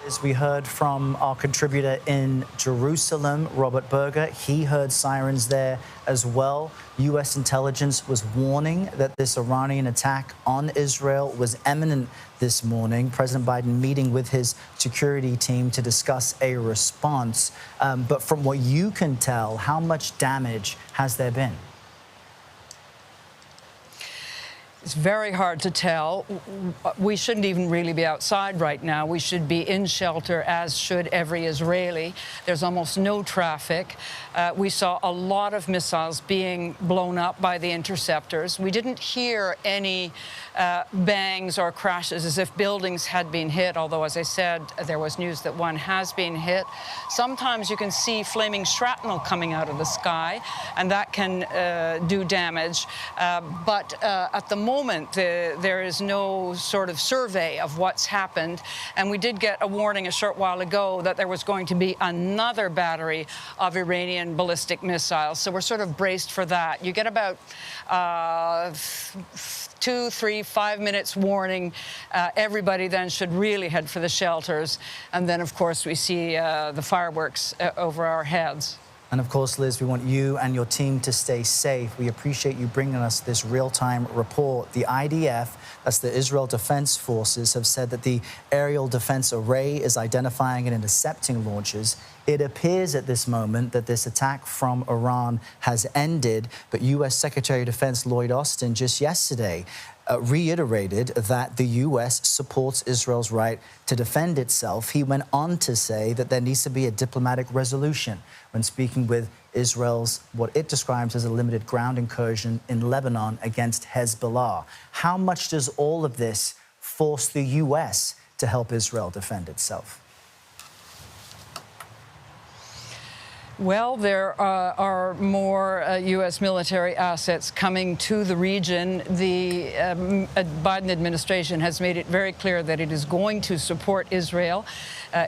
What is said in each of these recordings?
As we heard from our contributor in Jerusalem, Robert Berger, he heard sirens there as well. U.S. intelligence was warning that this Iranian attack on Israel was imminent this morning. President Biden meeting with his security team to discuss a response. But from what you can tell, how much damage has there been? It's very hard to tell. We shouldn't even really be outside right now. We should be in shelter, as should every Israeli. There's almost no traffic. We saw a lot of missiles being blown up by the interceptors. We didn't hear any bangs or crashes as if buildings had been hit, although, as I said, there was news that one has been hit. Sometimes you can see flaming shrapnel coming out of the sky, and that can do damage. But at the moment, there is no sort of survey of what's happened. And we did get a warning a short while ago that there was going to be another battery of Iranian ballistic missiles. So we're sort of braced for that. You get about 2, 3, 5 minutes warning. Everybody then should really head for the shelters. And then, of course, we see the fireworks over our heads. And of course, Liz, we want you and your team to stay safe. We appreciate you bringing us this real-time report. The IDF, that's the Israel Defense Forces, have said that the aerial defense array is identifying and intercepting launches. It appears at this moment that this attack from Iran has ended, but U.S. Secretary of Defense Lloyd Austin just yesterday reiterated that the U.S. supports Israel's right to defend itself. He went on to say that there needs to be a diplomatic resolution when speaking with Israel's, what it describes as a limited ground incursion in Lebanon against Hezbollah. How much does all of this force the U.S. to help Israel defend itself? Well, there are more U.S. military assets coming to the region. The Biden administration has made it very clear that it is going to support Israel.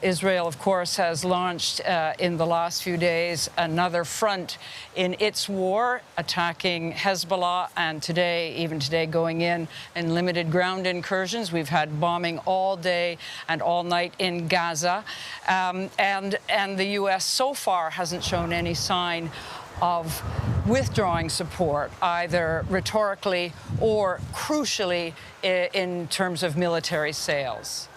Israel, of course, has launched in the last few days another front in its war, attacking Hezbollah, and today, even today, going in limited ground incursions. We've had bombing all day and all night in Gaza, and the U.S. so far hasn't shown any sign of withdrawing support, either rhetorically or crucially in terms of military sales.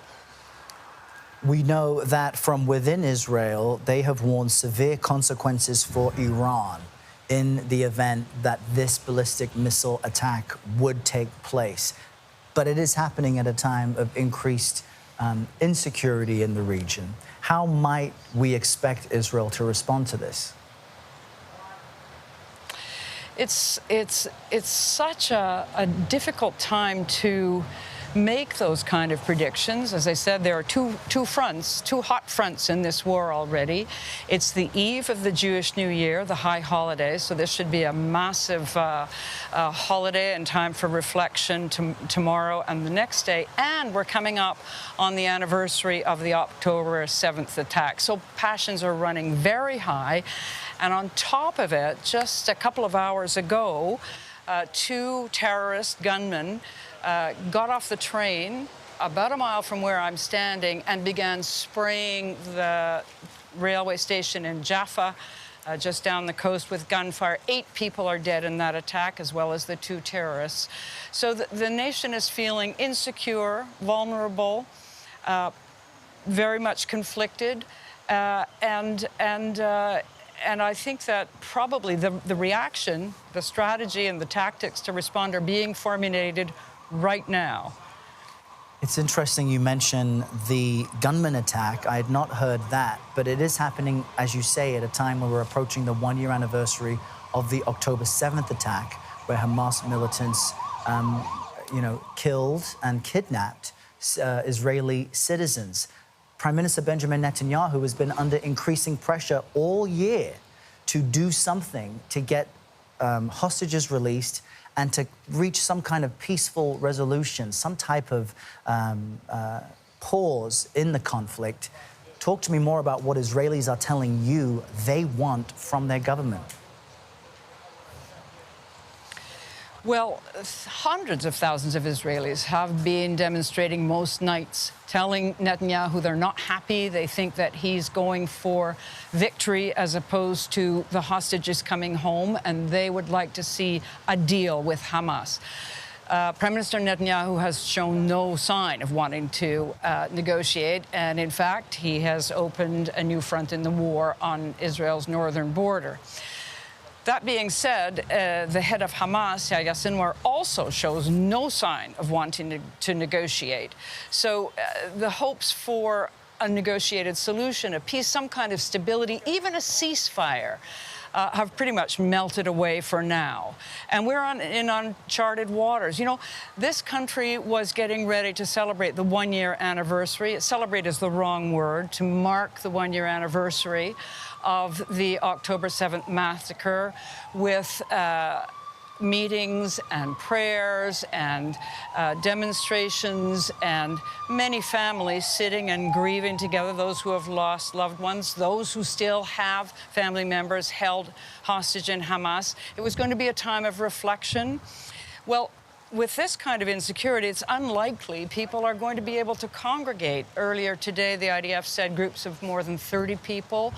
We know that from within Israel, they have warned severe consequences for Iran in the event that this ballistic missile attack would take place. But it is happening at a time of increased insecurity in the region. How might we expect Israel to respond to this? It's such a difficult time to make those kind of predictions. As I said, there are two hot fronts in this war already. It's the eve of the Jewish New Year, the high holidays, so this should be a massive holiday and time for reflection tomorrow and the next day. And we're coming up on the anniversary of the October 7th attack. So passions are running very high. And on top of it, just a couple of hours ago, 2 terrorist gunmen got off the train about a mile from where I'm standing and began spraying the railway station in Jaffa, just down the coast, with gunfire. 8 people are dead in that attack, as well as the 2 terrorists. So the nation is feeling insecure, vulnerable, very much conflicted, and I think that probably the reaction, the strategy, and the tactics to respond are being formulated right now. It's interesting you mention the gunman attack. I had not heard that, but it is happening, as you say, at a time when we're approaching the 1-year anniversary of the October 7th attack, where Hamas militants, killed and kidnapped Israeli citizens. Prime Minister Benjamin Netanyahu has been under increasing pressure all year to do something to get hostages released and to reach some kind of peaceful resolution, some type of pause in the conflict. Talk to me more about what Israelis are telling you they want from their government. Well, hundreds of thousands of Israelis have been demonstrating most nights, telling Netanyahu they're not happy. They think that he's going for victory as opposed to the hostages coming home, and they would like to see a deal with Hamas. Prime Minister Netanyahu has shown no sign of wanting to negotiate, and in fact, he has opened a new front in the war on Israel's northern border. That being said, the head of Hamas, Yahya Sinwar, also shows no sign of wanting to negotiate. So the hopes for a negotiated solution, a peace, some kind of stability, even a ceasefire, have pretty much melted away for now. And we're in uncharted waters. You know, this country was getting ready to celebrate the one-year anniversary. Celebrate is the wrong word, to mark the one-year anniversary of the October 7th massacre with meetings and prayers and demonstrations and many families sitting and grieving together, those who have lost loved ones, those who still have family members held hostage in Hamas. It was going to be a time of reflection. Well, with this kind of insecurity, it's unlikely people are going to be able to congregate. Earlier today, the IDF said groups of more than 30 people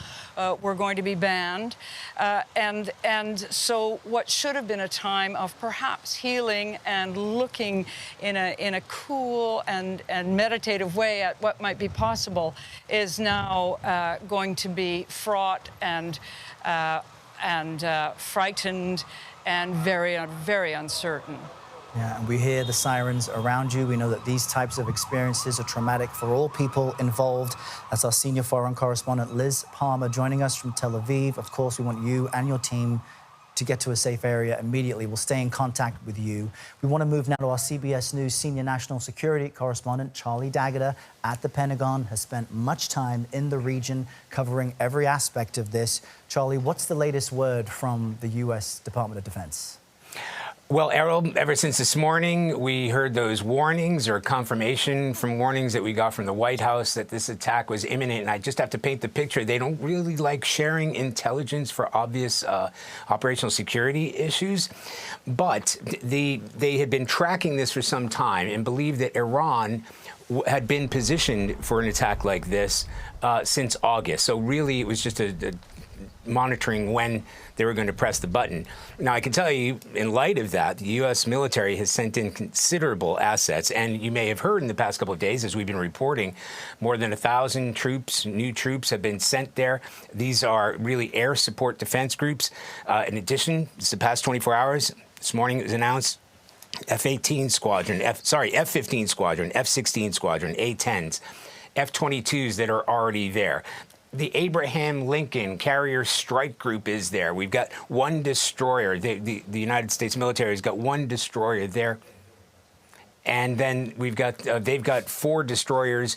were going to be banned. And so what should have been a time of perhaps healing and looking in a cool and meditative way at what might be possible is now going to be fraught and frightened and very uncertain. Yeah, and we hear the sirens around you. We know that these types of experiences are traumatic for all people involved. That's our senior foreign correspondent, Liz Palmer, joining us from Tel Aviv. Of course, we want you and your team to get to a safe area immediately. We'll stay in contact with you. We want to move now to our CBS News senior national security correspondent, Charlie D'Agata, at the Pentagon, has spent much time in the region covering every aspect of this. Charlie, what's the latest word from the U.S. Department of Defense? Well, Errol, ever since this morning, we heard those warnings or confirmation from warnings that we got from the White House that this attack was imminent. And I just have to paint the picture. They don't really like sharing intelligence for obvious operational security issues. But they had been tracking this for some time and believed that Iran had been positioned for an attack like this since August. So really, it was just a monitoring when they were going to press the button. Now, I can tell you, in light of that, the U.S. military has sent in considerable assets. And you may have heard in the past couple of days, as we've been reporting, more than 1,000 troops, new troops have been sent there. These are really air support defense groups. In addition, it's the past 24 hours, this morning it was announced F-18 squadron, F-15 squadron, F-16 squadron, A-10s, F-22s that are already there. The Abraham Lincoln Carrier Strike Group is there. We've got one destroyer. The United States military has got one destroyer there. And then we've got they've got 4 destroyers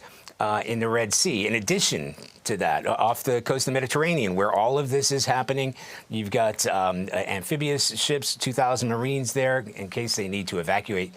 in the Red Sea. In addition to that, off the coast of the Mediterranean, where all of this is happening, you've got amphibious ships, 2,000 Marines there in case they need to evacuate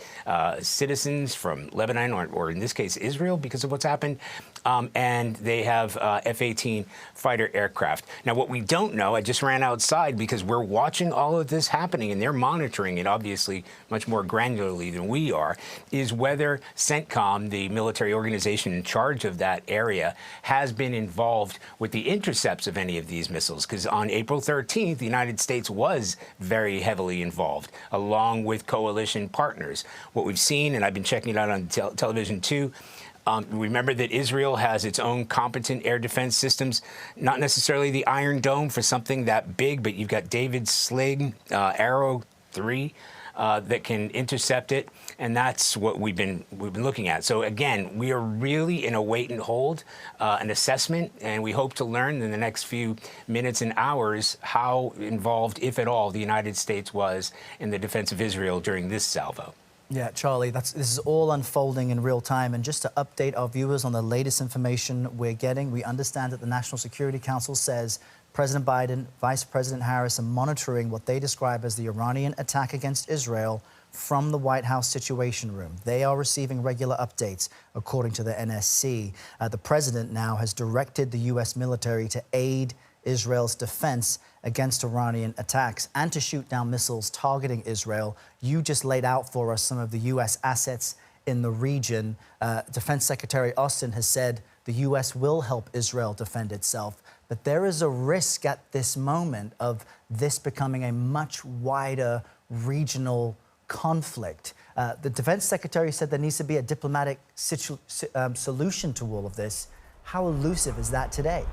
citizens from Lebanon or in this case, Israel, because of what's happened. And they have F-18 fighter aircraft. Now, what we don't know, I just ran outside because we're watching all of this happening, and they're monitoring it, obviously, much more granularly than we are, is whether CENTCOM, the military organization in charge of that area, has been involved with the intercepts of any of these missiles. Because on April 13th, the United States was very heavily involved, along with coalition partners. What we've seen, and I've been checking it out on television too, remember that Israel has its own competent air defense systems, not necessarily the Iron Dome for something that big, but you've got David Sling, Arrow 3 that can intercept it, and that's what we've been looking at. So again, we are really in a wait and hold, an assessment, and we hope to learn in the next few minutes and hours how involved, if at all, the United States was in the defense of Israel during this salvo. Yeah, Charlie, this is all unfolding in real time. And just to update our viewers on the latest information we're getting, we understand that the National Security Council says President Biden, Vice President Harris are monitoring what they describe as the Iranian attack against Israel from the White House Situation Room. They are receiving regular updates, according to the NSC. The president now has directed the U.S. military to aid Israel's defense against Iranian attacks and to shoot down missiles targeting Israel. You just laid out for us some of the U.S. assets in the region. Defense Secretary Austin has said the U.S. will help Israel defend itself. But there is a risk at this moment of this becoming a much wider regional conflict. The defense secretary said there needs to be a diplomatic solution to all of this. How elusive is that today?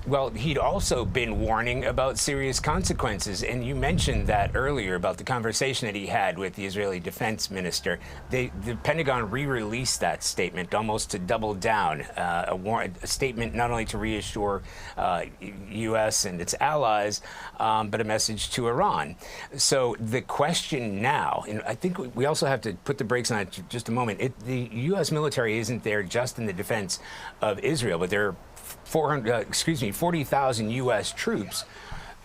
Well, he'd also been warning about serious consequences. And you mentioned that earlier about the conversation that he had with the Israeli defense minister. The Pentagon re-released that statement almost to double down, a statement not only to reassure U.S. and its allies, but a message to Iran. So the question now, and I think we also have to put the brakes on it just a moment. The U.S. military isn't there just in the defense of Israel, but there are 40,000 U.S. troops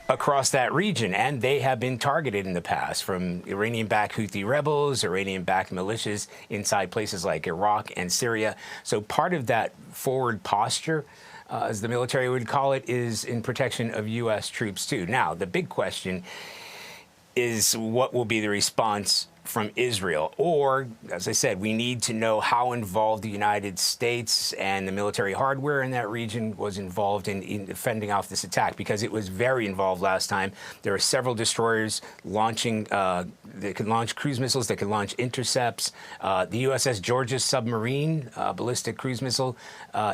across that region, and they have been targeted in the past from Iranian-backed Houthi rebels, Iranian-backed militias inside places like Iraq and Syria. So part of that forward posture, as the military would call it, is in protection of U.S. troops too. Now, the big question is what will be the response from Israel? Or, as I said, we need to know how involved the United States and the military hardware in that region was involved in fending off this attack, because it was very involved last time. There are several destroyers launching, they could launch cruise missiles, they could launch intercepts. The USS Georgia submarine ballistic cruise missile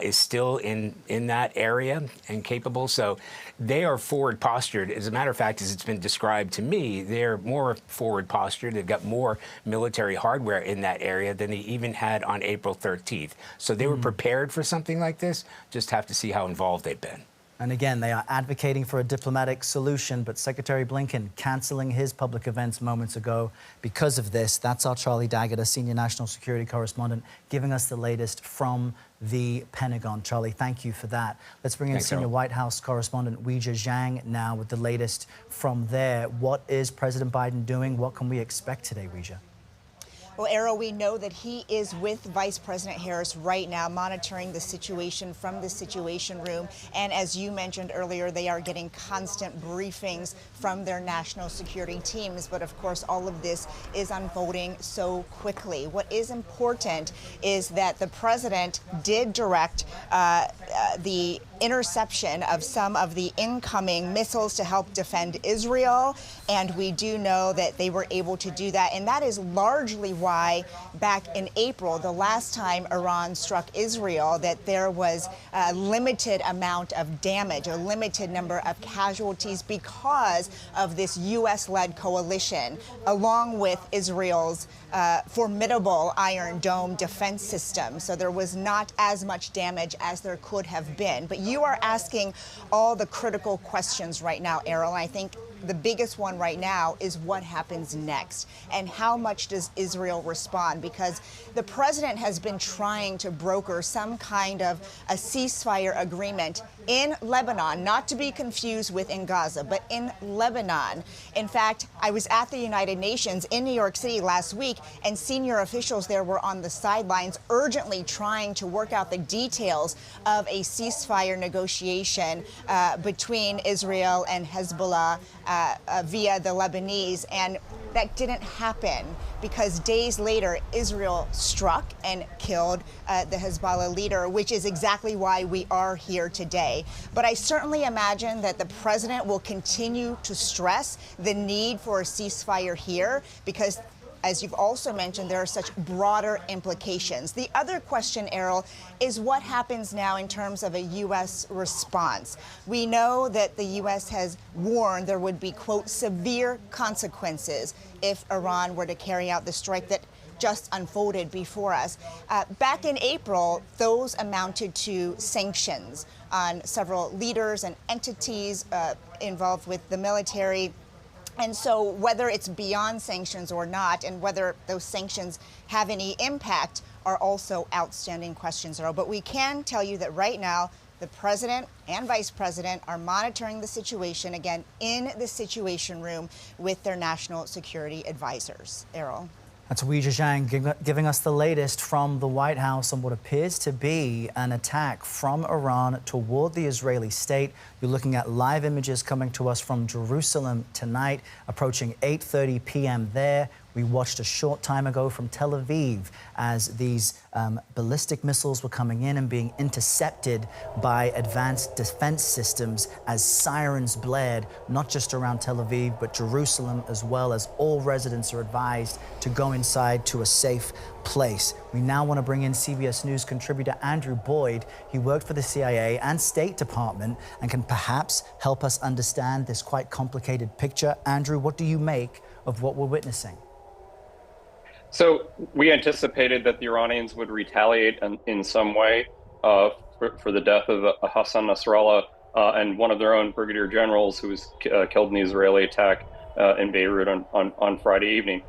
is still in that area and capable. So they are forward postured. As a matter of fact, as it's been described to me, they're more forward postured. They've got more military hardware in that area than they even had on April 13th. So they were prepared for something like this. Just have to see how involved they've been. And again, they are advocating for a diplomatic solution, but Secretary Blinken canceling his public events moments ago because of this. That's our Charlie Daggett, a senior national security correspondent, giving us the latest from the Pentagon. Charlie, thank you for that. Let's bring in senior White House correspondent Weijia Zhang now with the latest from there. What is President Biden doing? What can we expect today, Weijia? Well, Errol, we know that he is with Vice President Harris right now, monitoring the situation from the Situation Room. And as you mentioned earlier, they are getting constant briefings from their national security teams. But of course, all of this is unfolding so quickly. What is important is that the president did direct the interception of some of the incoming missiles to help defend Israel. And we do know that they were able to do that. And that is largely why back in April, the last time Iran struck Israel, that there was a limited amount of damage, a limited number of casualties because of this U.S.-led coalition, along with Israel's formidable Iron Dome defense system. So there was not as much damage as there could have been. But you are asking all the critical questions right now, Errol. And I think the biggest one right now is what happens next and how much does Israel respond? Because the president has been trying to broker some kind of a ceasefire agreement in Lebanon, not to be confused with in Gaza, but in Lebanon. In fact, I was at the United Nations in New York City last week, and senior officials there were on the sidelines urgently trying to work out the details of a ceasefire negotiation between Israel and Hezbollah via the Lebanese. And that didn't happen because days later, Israel struck and killed the Hezbollah leader, which is exactly why we are here today. But I certainly imagine that the president will continue to stress the need for a ceasefire here because, as you've also mentioned, there are such broader implications. The other question, Errol, is what happens now in terms of a U.S. response. We know that the U.S. has warned there would be, quote, severe consequences if Iran were to carry out the strike that just unfolded before us. Back in April, those amounted to sanctions on several leaders and entities involved with the military. And so whether it's beyond sanctions or not, and whether those sanctions have any impact, are also outstanding questions, Errol. But we can tell you that right now, the president and vice president are monitoring the situation, again, in the Situation Room with their national security advisors. Errol. That's Weijia Zhang giving us the latest from the White House on what appears to be an attack from Iran toward the Israeli state. You're looking at live images coming to us from Jerusalem tonight, approaching 8:30 p.m. there. We watched a short time ago from Tel Aviv as these ballistic missiles were coming in and being intercepted by advanced defense systems as sirens blared, not just around Tel Aviv, but Jerusalem as well, as all residents are advised to go inside to a safe place. We now want to bring in CBS News contributor Andrew Boyd. He worked for the CIA and State Department and can perhaps help us understand this quite complicated picture. Andrew, what do you make of what we're witnessing? So we anticipated that the Iranians would retaliate in some way for the death of Hassan Nasrallah and one of their own brigadier generals who was killed in the Israeli attack in Beirut on Friday evening.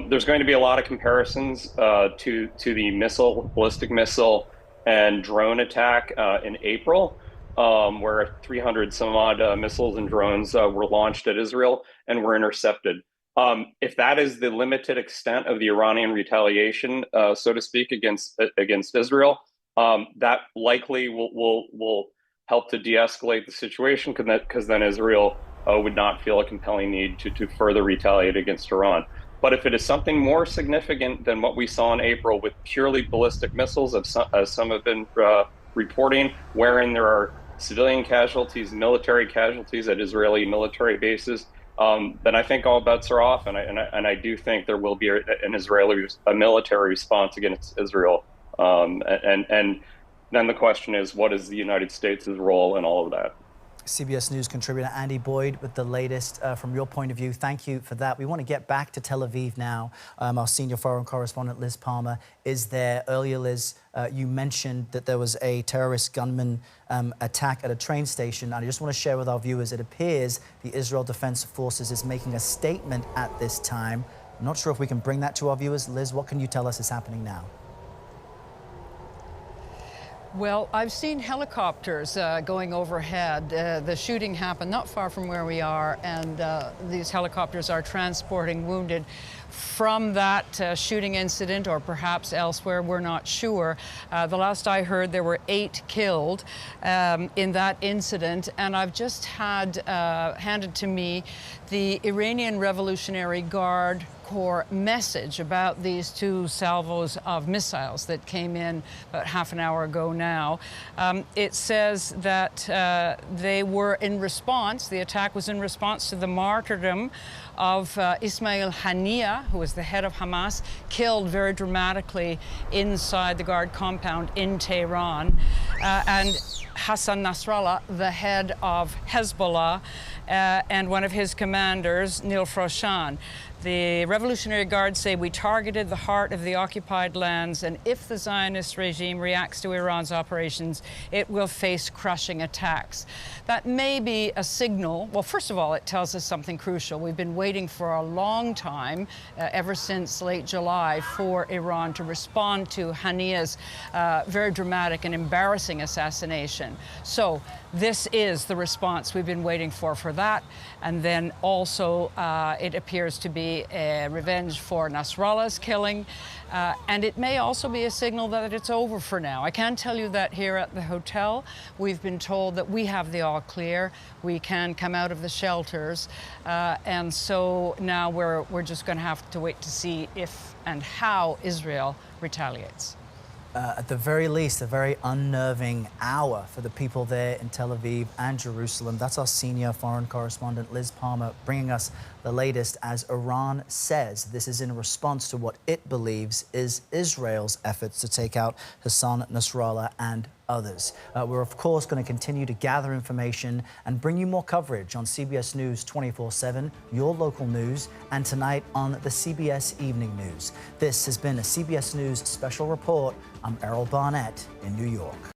There's going to be a lot of comparisons to the ballistic missile and drone attack in April, where 300 some odd missiles and drones were launched at Israel and were intercepted. If that is the limited extent of the Iranian retaliation, so to speak, against Israel, that likely will help to de-escalate the situation, because then Israel would not feel a compelling need to further retaliate against Iran. But if it is something more significant than what we saw in April with purely ballistic missiles, as some have been reporting, wherein there are civilian casualties, military casualties at Israeli military bases, then I think all bets are off, and I do think there will be a military response against Israel, and then the question is, what is the United States' role in all of that? CBS News contributor Andy Boyd with the latest from your point of view. Thank you for that. We want to get back to Tel Aviv now. Our senior foreign correspondent Liz Palmer is there. Earlier, Liz, you mentioned that there was a terrorist gunman attack at a train station. And I just want to share with our viewers, it appears the Israel Defense Forces is making a statement at this time. I'm not sure if we can bring that to our viewers. Liz, what can you tell us is happening now? Well, I've seen helicopters going overhead. The shooting happened not far from where we are, and these helicopters are transporting wounded from that shooting incident, or perhaps elsewhere, we're not sure. The last I heard, there were 8 killed in that incident, and I've just had handed to me the Iranian Revolutionary Guard Corps message about these 2 salvos of missiles that came in about half an hour ago now. It says that they were in response, the attack was in response to the martyrdom of Ismail Haniyeh, who was the head of Hamas, killed very dramatically inside the Guard compound in Tehran, and Hassan Nasrallah, the head of Hezbollah, and one of his commanders, Nil Froshan. The Revolutionary Guard say we targeted the heart of the occupied lands, and if the Zionist regime reacts to Iran's operations, it will face crushing attacks. That may be a signal. Well, first of all, it tells us something crucial. We've been waiting for a long time, ever since late July, for Iran to respond to Haniyeh's very dramatic and embarrassing assassination. So this is the response we've been waiting for that. And then also it appears to be a revenge for Nasrallah's killing. And it may also be a signal that it's over for now. I can tell you that here at the hotel, we've been told that we have the all clear. We can come out of the shelters. And so now we're just going to have to wait to see if and how Israel retaliates. At the very least, a very unnerving hour for the people there in Tel Aviv and Jerusalem. That's our senior foreign correspondent, Liz Palmer, bringing us the latest as Iran says this is in response to what it believes is Israel's efforts to take out Hassan Nasrallah and others. We're, of course, going to continue to gather information and bring you more coverage on CBS News 24/7, your local news, and tonight on the CBS Evening News. This has been a CBS News special report. I'm Errol Barnett in New York.